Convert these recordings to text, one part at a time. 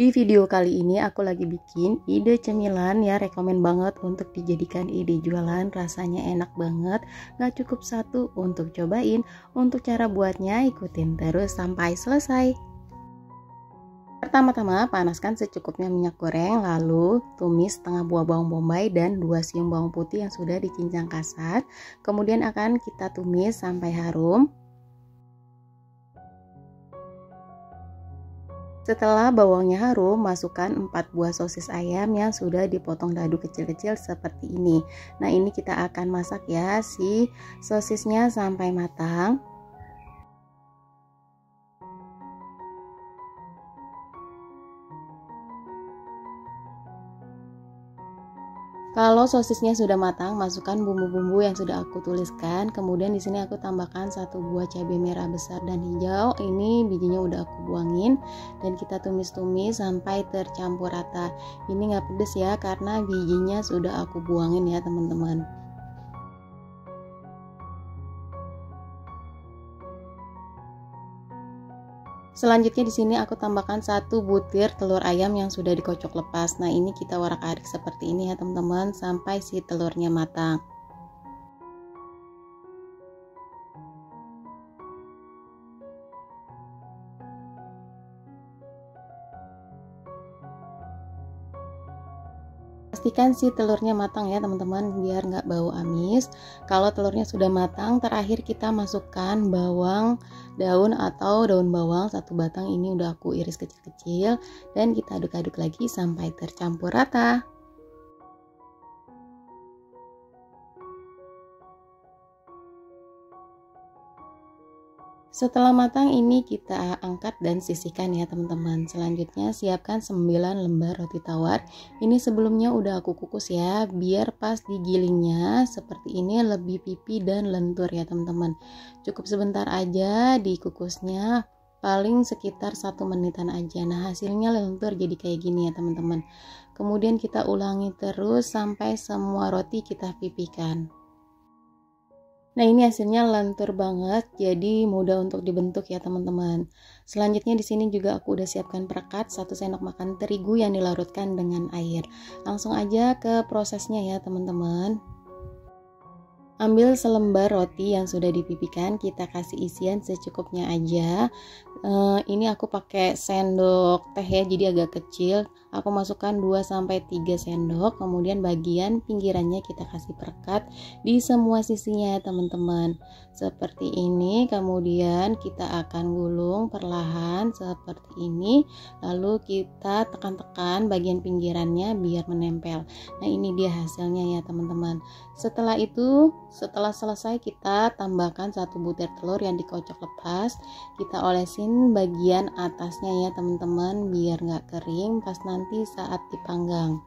Di video kali ini aku lagi bikin ide cemilan ya, rekomen banget untuk dijadikan ide jualan, rasanya enak banget, gak cukup satu untuk cobain. Untuk cara buatnya ikutin terus sampai selesai. Pertama-tama panaskan secukupnya minyak goreng, lalu tumis setengah buah bawang bombay dan 2 siung bawang putih yang sudah dicincang kasar. Kemudian akan kita tumis sampai harum. Setelah bawangnya harum, masukkan 4 buah sosis ayam yang sudah dipotong dadu kecil-kecil seperti ini. Nah, ini kita akan masak ya si sosisnya sampai matang. Kalau sosisnya sudah matang, masukkan bumbu-bumbu yang sudah aku tuliskan. Kemudian di sini aku tambahkan 1 buah cabai merah besar dan hijau. Ini bijinya udah aku buangin dan kita tumis-tumis sampai tercampur rata. Ini nggak pedes ya karena bijinya sudah aku buangin ya teman-teman. Selanjutnya di sini aku tambahkan 1 butir telur ayam yang sudah dikocok lepas. Nah, ini kita warak-arik seperti ini ya teman-teman sampai si telurnya matang. Pastikan si telurnya matang ya teman-teman biar nggak bau amis. Kalau telurnya sudah matang, terakhir kita masukkan bawang daun atau daun bawang 1 batang, ini udah aku iris kecil-kecil dan kita aduk-aduk lagi sampai tercampur rata. Setelah matang ini kita angkat dan sisihkan ya teman-teman. Selanjutnya siapkan 9 lembar roti tawar. Ini sebelumnya udah aku kukus ya, biar pas digilingnya seperti ini lebih pipi dan lentur ya teman-teman. Cukup sebentar aja dikukusnya, paling sekitar 1 menitan aja. Nah, hasilnya lentur jadi kayak gini ya teman-teman. Kemudian kita ulangi terus sampai semua roti kita pipihkan. Nah, ini hasilnya lentur banget, jadi mudah untuk dibentuk ya teman-teman. Selanjutnya di sini juga aku udah siapkan perekat 1 sendok makan terigu yang dilarutkan dengan air. Langsung aja ke prosesnya ya teman-teman. Ambil selembar roti yang sudah dipipihkan, kita kasih isian secukupnya aja. Ini aku pakai sendok teh ya, jadi agak kecil. Aku masukkan 2-3 sendok, kemudian bagian pinggirannya kita kasih perekat di semua sisinya ya teman-teman. Seperti ini, kemudian kita akan gulung perlahan seperti ini, lalu kita tekan-tekan bagian pinggirannya biar menempel. Nah, ini dia hasilnya ya teman-teman. Setelah itu, setelah selesai kita tambahkan 1 butir telur yang dikocok lepas. Kita olesin bagian atasnya ya teman-teman biar nggak kering pas nanti saat dipanggang.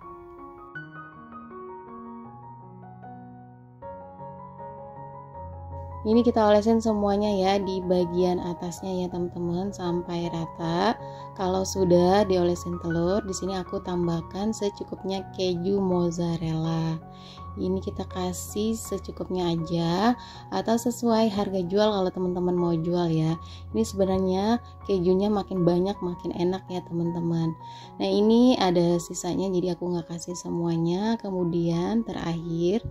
Ini kita olesin semuanya ya di bagian atasnya ya teman-teman sampai rata. Kalau sudah diolesin telur, di sini aku tambahkan secukupnya keju mozzarella. Ini kita kasih secukupnya aja atau sesuai harga jual kalau teman-teman mau jual ya. Ini sebenarnya kejunya makin banyak makin enak ya teman-teman. Nah, ini ada sisanya jadi aku nggak kasih semuanya. Kemudian terakhir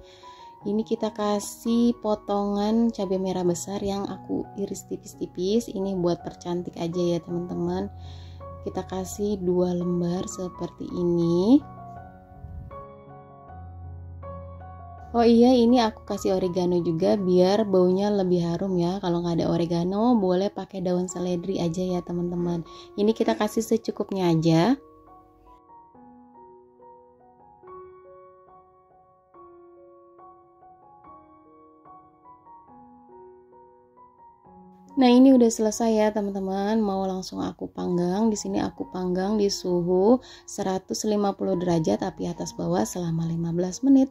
ini kita kasih potongan cabai merah besar yang aku iris tipis-tipis. Ini buat percantik aja ya teman-teman. Kita kasih 2 lembar seperti ini. Oh iya, ini aku kasih oregano juga biar baunya lebih harum ya. Kalau nggak ada oregano boleh pakai daun seledri aja ya teman-teman. Ini kita kasih secukupnya aja. Nah, ini udah selesai ya teman-teman. Mau langsung aku panggang. Di sini aku panggang di suhu 150 derajat api atas bawah selama 15 menit.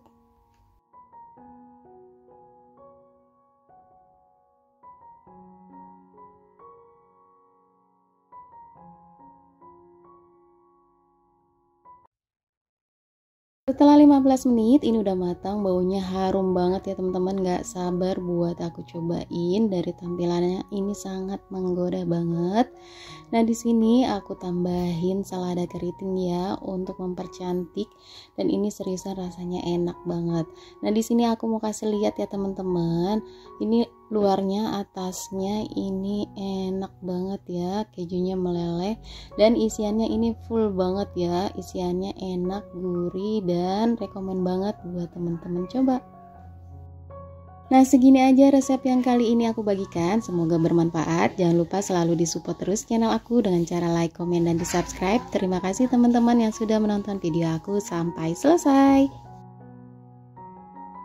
Setelah 15 menit ini udah matang, baunya harum banget ya teman-teman, gak sabar buat aku cobain. Dari tampilannya ini sangat menggoda banget. Nah di sini aku tambahin selada keriting ya untuk mempercantik, dan ini seriusan rasanya enak banget. Nah di sini aku mau kasih lihat ya teman-teman, ini luarnya atasnya ini enak banget ya, kejunya meleleh dan isiannya ini full banget ya, isiannya enak, gurih, dan rekomen banget buat teman-teman coba. Nah segini aja resep yang kali ini aku bagikan, semoga bermanfaat. Jangan lupa selalu disupport terus channel aku dengan cara like, komen, dan di subscribe. Terima kasih teman-teman yang sudah menonton video aku sampai selesai.